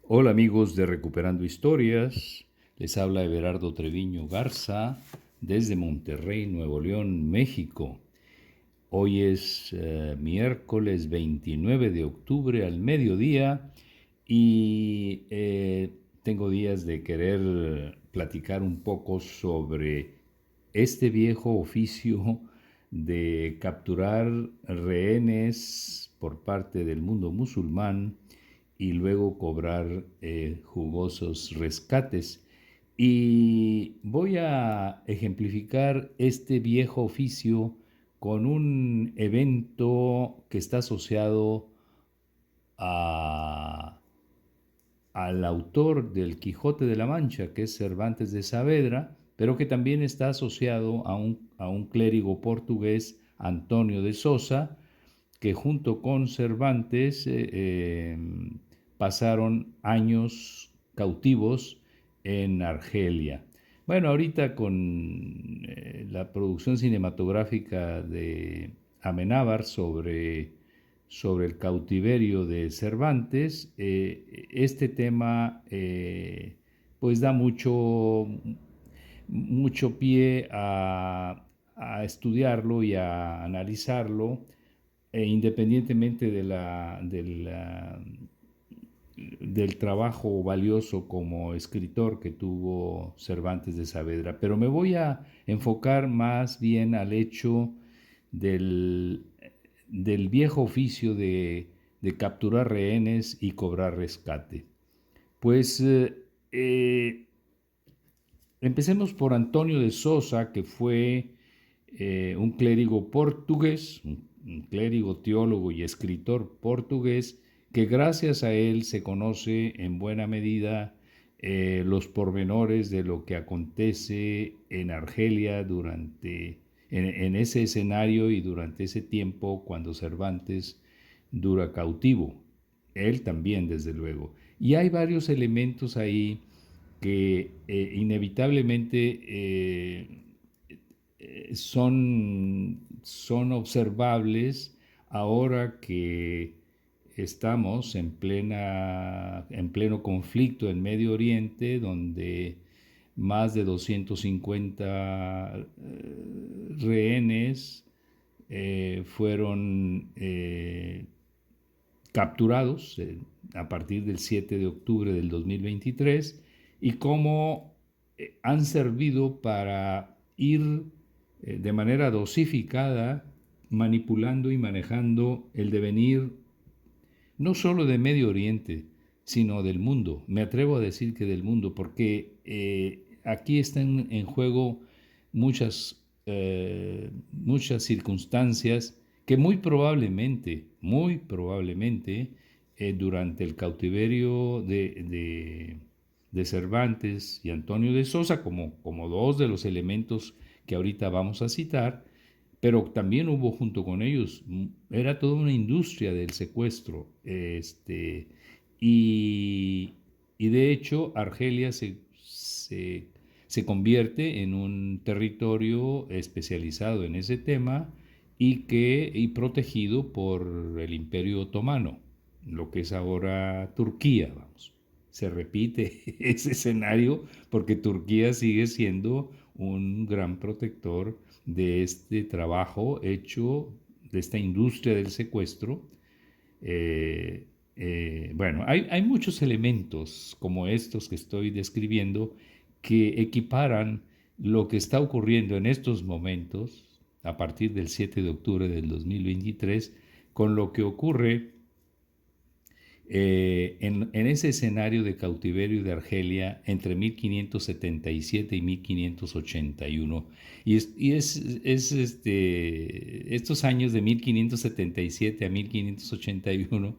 Hola amigos de Recuperando Historias, les habla Everardo Treviño Garza desde Monterrey, Nuevo León, México. Hoy es miércoles 29 de octubre al mediodía y tengo días de querer platicar un poco sobre este viejo oficio de capturar rehenes por parte del mundo musulmán y luego cobrar jugosos rescates. Y voy a ejemplificar este viejo oficio con un evento que está asociado a, al autor del Quijote de la Mancha, que es Cervantes de Saavedra, pero que también está asociado a un clérigo portugués, Antonio de Sosa, que junto con Cervantes pasaron años cautivos en Argelia. Bueno, ahorita con la producción cinematográfica de Amenábar sobre el cautiverio de Cervantes, este tema pues da mucho pie a estudiarlo y a analizarlo, independientemente del trabajo valioso como escritor que tuvo Cervantes de Saavedra. Pero me voy a enfocar más bien al hecho del, del viejo oficio de capturar rehenes y cobrar rescate. Pues empecemos por Antonio de Sosa, que fue un clérigo portugués, un clérigo, teólogo y escritor portugués, que gracias a él se conoce en buena medida los pormenores de lo que acontece en Argelia en ese escenario y durante ese tiempo cuando Cervantes dura cautivo. Él también, desde luego. Y hay varios elementos ahí que inevitablemente son observables ahora que estamos en pleno conflicto en Medio Oriente, donde más de 250 rehenes fueron capturados a partir del 7 de octubre del 2023 y cómo han servido para ir de manera dosificada manipulando y manejando el devenir no solo de Medio Oriente, sino del mundo. Me atrevo a decir que del mundo, porque aquí están en juego muchas circunstancias que muy probablemente, durante el cautiverio de Cervantes y Antonio de Sosa, como dos de los elementos que ahorita vamos a citar, pero también hubo junto con ellos, era toda una industria del secuestro, y, y de hecho Argelia se convierte en un territorio especializado en ese tema y protegido por el Imperio Otomano, lo que es ahora Turquía, vamos. Se repite ese escenario porque Turquía sigue siendo un gran protector de este trabajo hecho, de esta industria del secuestro. Bueno, hay muchos elementos como estos que estoy describiendo que equiparan lo que está ocurriendo en estos momentos, a partir del 7 de octubre del 2023, con lo que ocurre en ese escenario de cautiverio de Argelia entre 1577 y 1581. Estos años de 1577 a 1581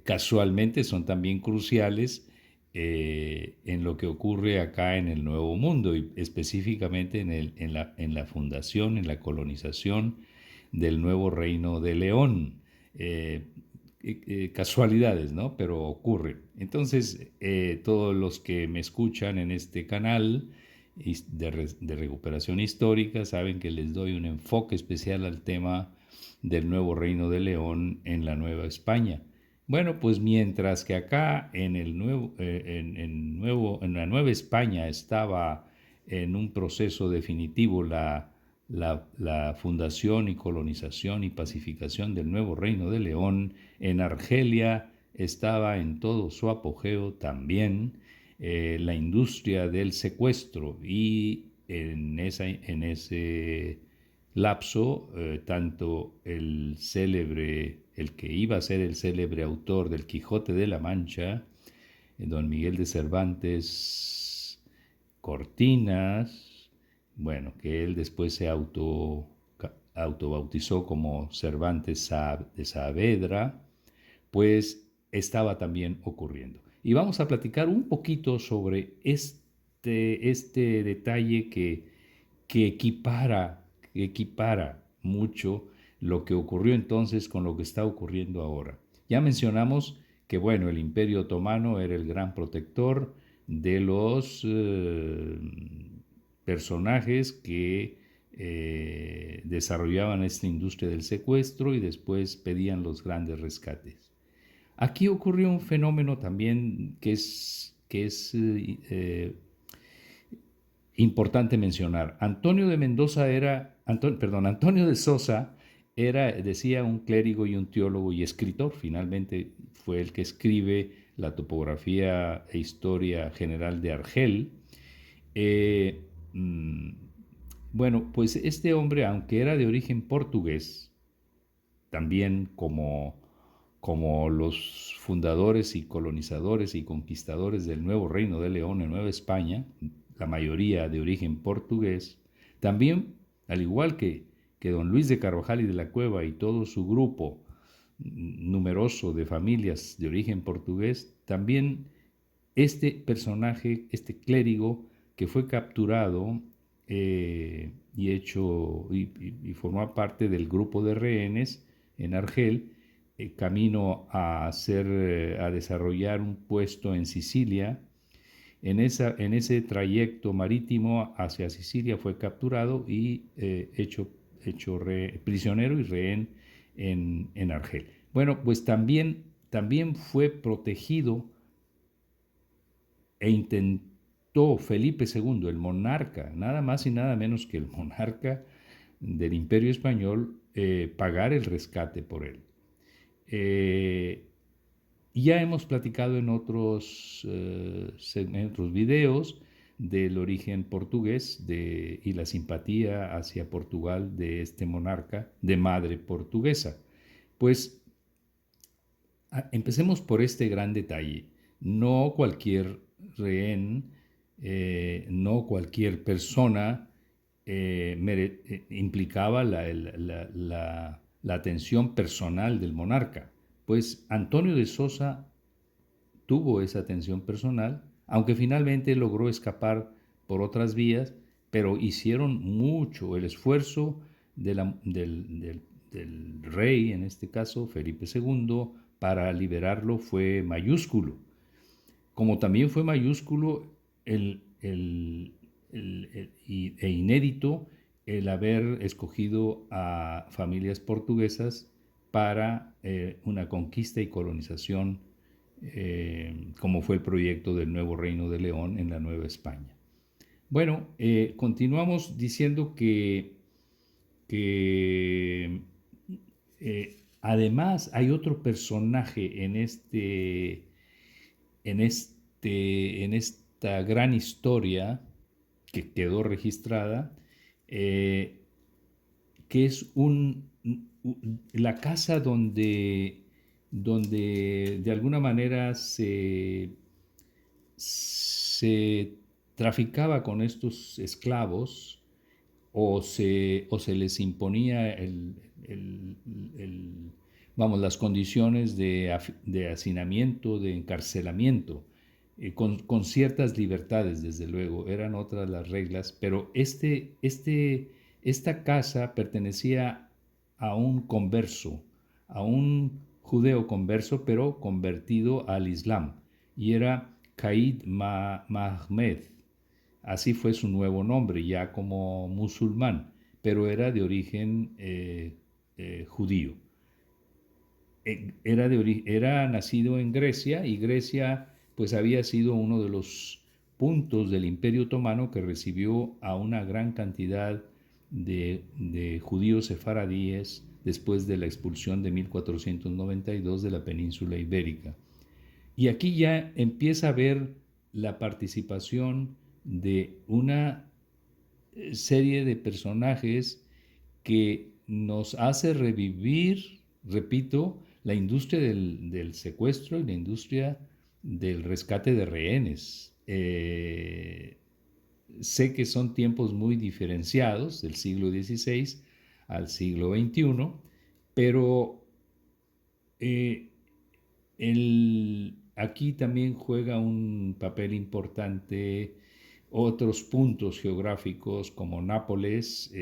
casualmente son también cruciales en lo que ocurre acá en el Nuevo Mundo y específicamente en la fundación, en la colonización del nuevo reino de León. Eh, Casualidades, ¿no? Pero ocurre. Entonces, todos los que me escuchan en este canal de recuperación histórica saben que les doy un enfoque especial al tema del nuevo reino de León en la Nueva España. Bueno, pues mientras que acá en la Nueva España estaba en un proceso definitivo la fundación y colonización y pacificación del nuevo Reino de León, en Argelia estaba en todo su apogeo también la industria del secuestro y en ese lapso, tanto el que iba a ser el célebre autor del Quijote de la Mancha, don Miguel de Cervantes Cortinas, bueno, que él después se autobautizó como Cervantes de Saavedra, pues estaba también ocurriendo. Y vamos a platicar un poquito sobre este detalle que equipara mucho lo que ocurrió entonces con lo que está ocurriendo ahora. Ya mencionamos que, bueno, el Imperio Otomano era el gran protector de los personajes que desarrollaban esta industria del secuestro y después pedían los grandes rescates. Aquí ocurrió un fenómeno también que es importante mencionar. Antonio de Sosa era, decía, un clérigo y un teólogo y escritor. Finalmente fue el que escribe la topografía e historia general de Argel. Eh, mm, bueno, pues este hombre, aunque era de origen portugués, también como los fundadores y colonizadores y conquistadores del nuevo Reino de León en Nueva España, la mayoría de origen portugués, también, al igual que don Luis de Carvajal y de la Cueva y todo su grupo numeroso de familias de origen portugués, también este personaje, este clérigo que fue capturado y hecho y formó parte del grupo de rehenes en Argel, camino a desarrollar un puesto en Sicilia. En ese trayecto marítimo hacia Sicilia fue capturado y hecho prisionero y rehén en Argel. Bueno, pues también fue protegido e intentó Felipe II, el monarca, nada más y nada menos que el monarca del Imperio Español, pagar el rescate por él. Eh, ya hemos platicado en otros videos del origen portugués y la simpatía hacia Portugal de este monarca de madre portuguesa. Pues empecemos por este gran detalle. No cualquier rehén, no cualquier persona implicaba la atención personal del monarca. Pues Antonio de Sosa tuvo esa atención personal, aunque finalmente logró escapar por otras vías, pero hicieron mucho el esfuerzo del rey, en este caso Felipe II, para liberarlo fue mayúsculo. Como también fue mayúsculo e inédito el haber escogido a familias portuguesas para una conquista y colonización, como fue el proyecto del nuevo Reino de León en la Nueva España. Bueno, continuamos diciendo que además hay otro personaje en esta gran historia que quedó registrada, eh, que es la casa donde de alguna manera se traficaba con estos esclavos o se les imponía las condiciones de hacinamiento, de encarcelamiento, con ciertas libertades, desde luego, eran otras las reglas, pero esta casa pertenecía a un converso, a un judeo converso, pero convertido al Islam, y era Caid Mahmed. Así fue su nuevo nombre, ya como musulmán, pero era de origen judío. era nacido en Grecia, y Grecia pues había sido uno de los puntos del Imperio Otomano que recibió a una gran cantidad de judíos sefaradíes después de la expulsión de 1492 de la península ibérica. Y aquí ya empieza a ver la participación de una serie de personajes que nos hace revivir, repito, la industria del secuestro y la industria del rescate de rehenes. Sé que son tiempos muy diferenciados, del siglo XVI al siglo XXI, pero eh, aquí también juega un papel importante otros puntos geográficos como Nápoles,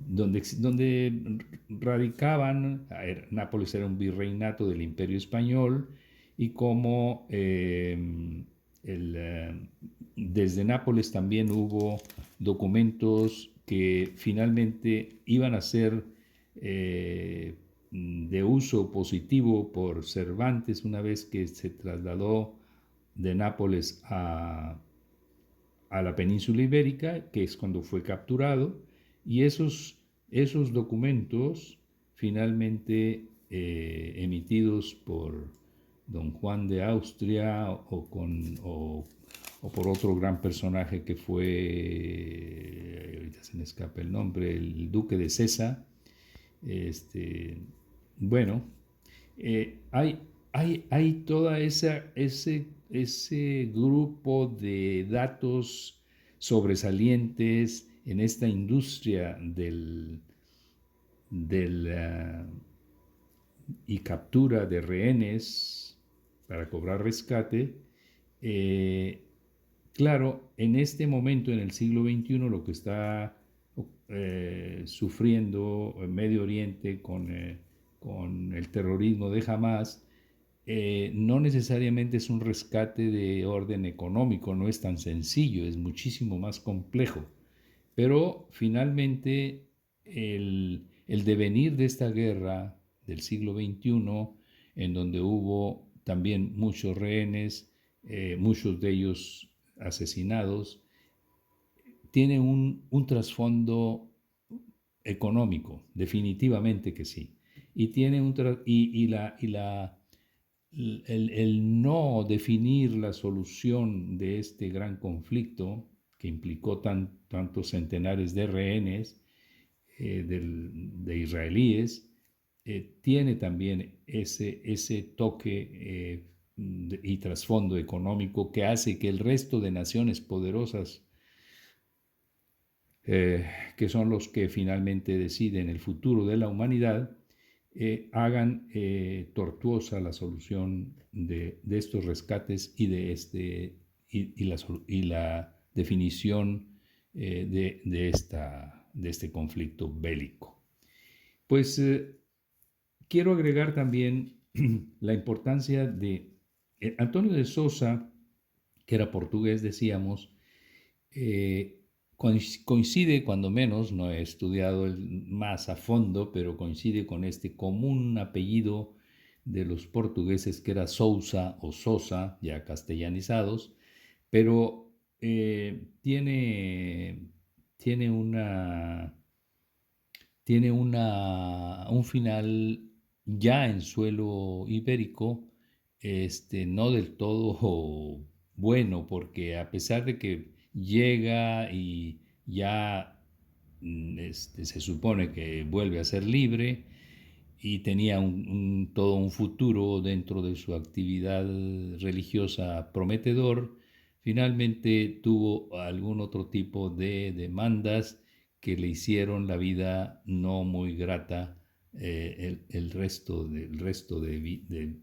donde radicaban. Nápoles era un virreinato del Imperio Español, y como desde Nápoles también hubo documentos que finalmente iban a ser de uso positivo por Cervantes una vez que se trasladó de Nápoles a la península ibérica, que es cuando fue capturado, y esos documentos finalmente emitidos por don Juan de Austria o por otro gran personaje que fue, ahorita se me escapa el nombre, el duque de César. Bueno, hay toda ese grupo de datos sobresalientes en esta industria del y captura de rehenes para cobrar rescate. Claro, en este momento, en el siglo XXI, lo que está sufriendo en Medio Oriente con el terrorismo de Hamas, no necesariamente es un rescate de orden económico, no es tan sencillo, es muchísimo más complejo. Pero finalmente el devenir de esta guerra del siglo XXI, en donde hubo también muchos rehenes, muchos de ellos asesinados, tiene un trasfondo económico, definitivamente que sí. Y tiene el no definir la solución de este gran conflicto que implicó tantos centenares de rehenes de israelíes, tiene también ese toque y trasfondo económico que hace que el resto de naciones poderosas, que son los que finalmente deciden el futuro de la humanidad, hagan tortuosa la solución de estos rescates y la definición de este conflicto bélico. Pues quiero agregar también la importancia de Antonio de Sousa, que era portugués, decíamos. Coincide, cuando menos, no he estudiado más a fondo, pero coincide con este común apellido de los portugueses, que era Sousa o Sosa, ya castellanizados, pero tiene un final ya en suelo ibérico, no del todo bueno, porque a pesar de que llega y ya se supone que vuelve a ser libre y tenía todo un futuro dentro de su actividad religiosa prometedor, finalmente tuvo algún otro tipo de demandas que le hicieron la vida no muy grata el resto de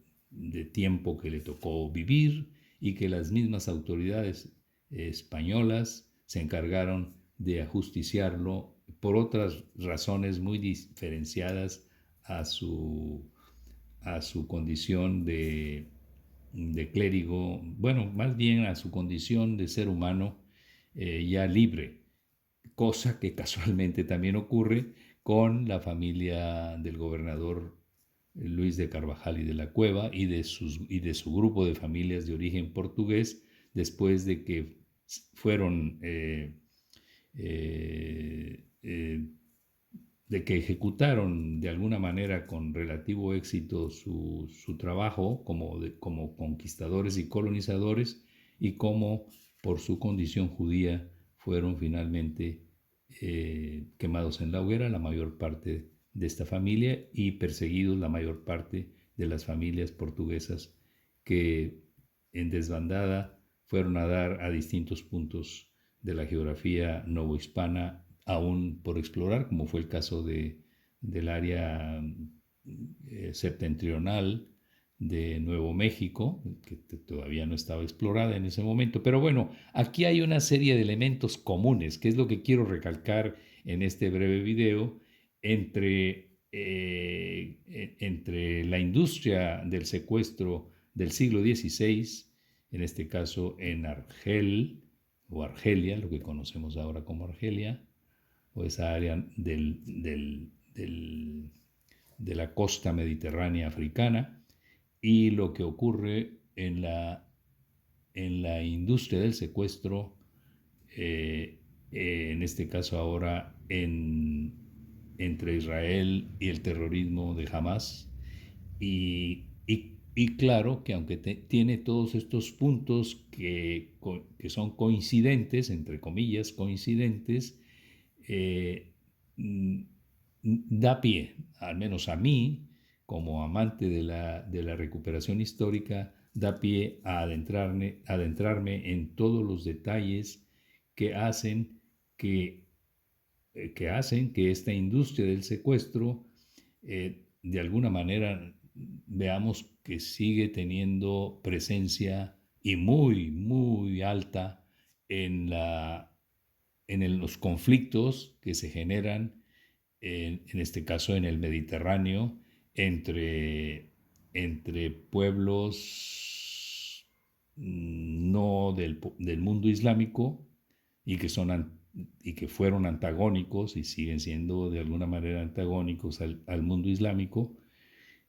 tiempo que le tocó vivir, y que las mismas autoridades españolas se encargaron de ajusticiarlo por otras razones muy diferenciadas a su condición de clérigo, bueno, más bien a su condición de ser humano ya libre. cosa que casualmente también ocurre con la familia del gobernador Luis de Carvajal y de la Cueva y de su grupo de familias de origen portugués, después de que fueron eh, de que ejecutaron de alguna manera con relativo éxito su trabajo como conquistadores y colonizadores, y cómo por su condición judía fueron finalmente quemados en la hoguera la mayor parte de esta familia, y perseguidos la mayor parte de las familias portuguesas que en desbandada fueron a dar a distintos puntos de la geografía novohispana aún por explorar, como fue el caso del área septentrional de Nuevo México, que todavía no estaba explorada en ese momento. Pero bueno, aquí hay una serie de elementos comunes, que es lo que quiero recalcar en este breve video, entre la industria del secuestro del siglo XVI, en este caso en Argel, o Argelia, lo que conocemos ahora como Argelia, o esa área de la costa mediterránea africana, y lo que ocurre en la industria del secuestro, en este caso ahora entre Israel y el terrorismo de Hamas. Y claro que aunque tiene todos estos puntos que son coincidentes, entre comillas, coincidentes, eh, da pie, al menos a mí, como amante de la recuperación histórica, da pie a adentrarme en todos los detalles que hacen que, que esta industria del secuestro, de alguna manera, veamos que sigue teniendo presencia, y muy, muy alta, en los conflictos que se generan, en este caso en el Mediterráneo, entre pueblos no del mundo islámico, y y que fueron antagónicos y siguen siendo de alguna manera antagónicos al mundo islámico,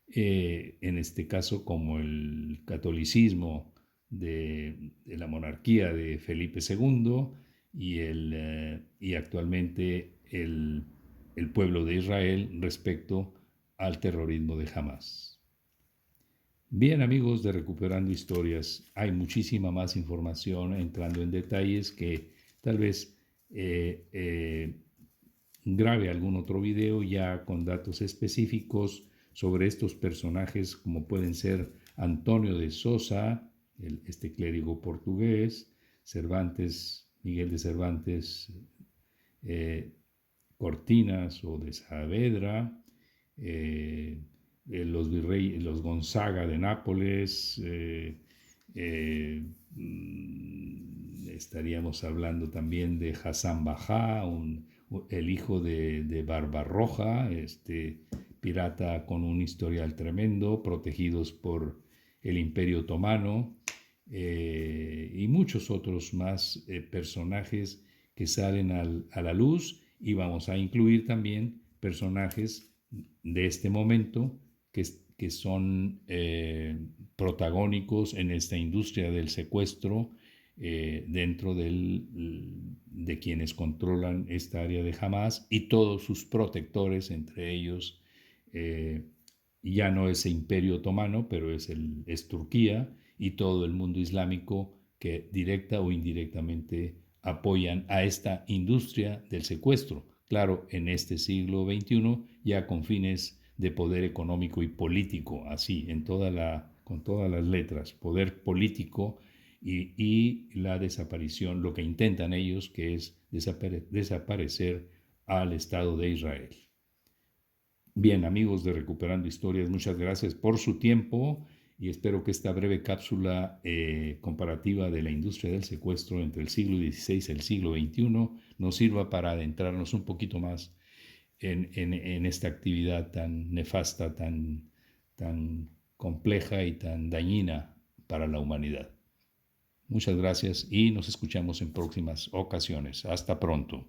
en este caso como el catolicismo de la monarquía de Felipe II, y actualmente el pueblo de Israel respecto al terrorismo de Hamas. Bien, amigos de Recuperando Historias, hay muchísima más información entrando en detalles que tal vez grabe algún otro video ya con datos específicos sobre estos personajes, como pueden ser Antonio de Sosa, este clérigo portugués, Cervantes, Miguel de Cervantes, Cortinas o de Saavedra, los virreyes, los Gonzaga de Nápoles, estaríamos hablando también de Hassan Bajá, el hijo de Barbarroja, pirata con un historial tremendo, protegidos por el Imperio Otomano, y muchos otros más personajes que salen a la luz, y vamos a incluir también personajes de este momento que son protagónicos en esta industria del secuestro, dentro de quienes controlan esta área de Hamas y todos sus protectores, entre ellos ya no es el Imperio Otomano, pero es Turquía y todo el mundo islámico que directa o indirectamente apoyan a esta industria del secuestro. Claro, en este siglo XXI ya con fines de poder económico y político, así, con todas las letras, poder político y la desaparición, lo que intentan ellos, que es desaparecer al Estado de Israel. Bien, amigos de Recuperando Historias, muchas gracias por su tiempo, y espero que esta breve cápsula comparativa de la industria del secuestro entre el siglo XVI y el siglo XXI nos sirva para adentrarnos un poquito más en esta actividad tan nefasta, tan compleja y tan dañina para la humanidad. Muchas gracias y nos escuchamos en próximas ocasiones. Hasta pronto.